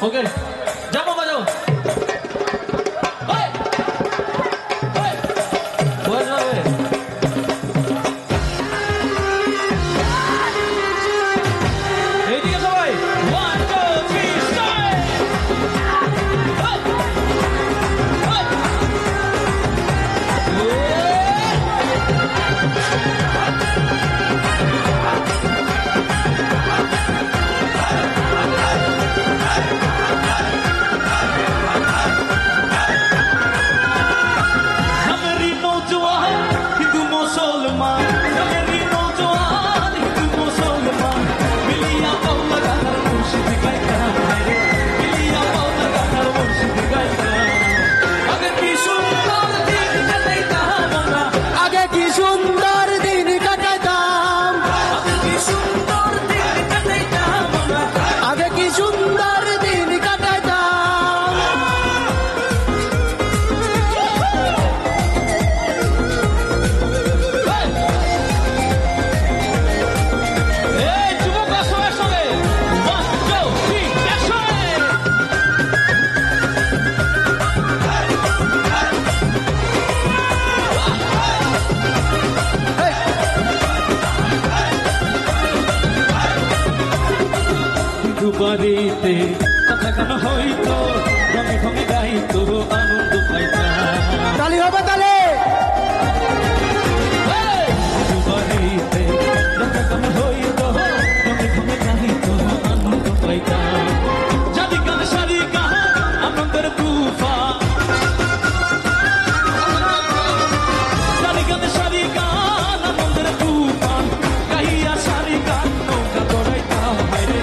ওকে যাও বাবা যাও এইদিকে সবাই 1 2 3 স্টার্ট বাড়িতে কথা কেন হইতো রঙে ভঙে গাইতো আনন্দ পাইতাম তালি হবে তালে বাড়িতে কথা কেন হইতো রঙে ভঙে গাইতো আনন্দ পাইতাম যদি গান সারি গান আনন্দের তুফান যদি গান সারি গান আনন্দের তুফান গাইয়া সারি গান নৌকা দৌড়াইতাম বাইরে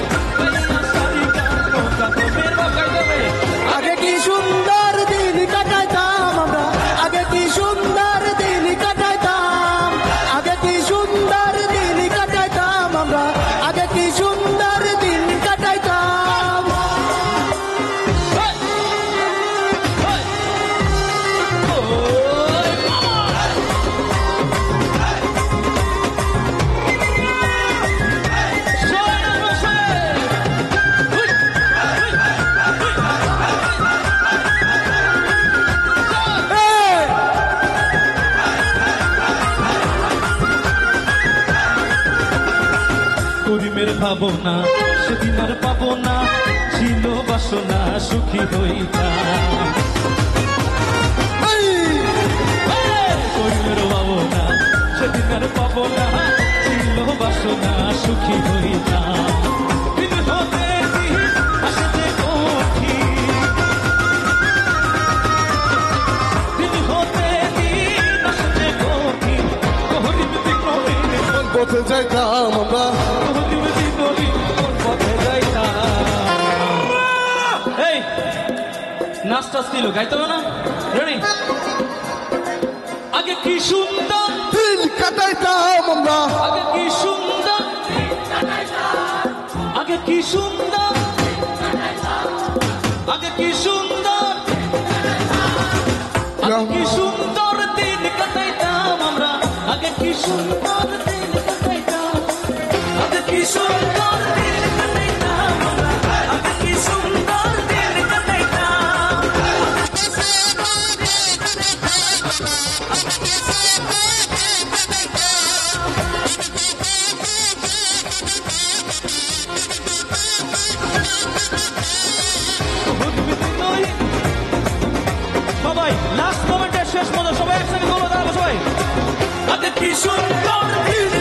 করিমের ভাবনা সেদিন আর পাবো না ছিল বাসনা সুখী হইতাম করিমের ভাবনা সেদিন আর পাবো না ছিল বাসনা সুখী হইতাম দিন হতে দিন আসতে কঠিন দিন হতে দিন আসতে কঠিন করিম দিন পথে যাইতাম আমরা নাচটা ছিল গাইতে হবে না রেডি আগে কি সুন্দর দিন কাটাইতাম আমরা আগে কি সুন্দর আগে কি সুন্দর আগে কি সুন্দর আগে কি সুন্দর দিন কাটাইতাম আমরা আগে কি সুন্দর দিন কাটাইতাম আগে কি সুন্দর দিন কাটাইতাম আমরা আগে কি সুন্দর দিন কাটাইতাম সবাই লাস্ট মোমেন্টে শেষ মতো সবাই একসাথে বলো দাঁড়াবো সবাই আগে কি সুন্দর দিন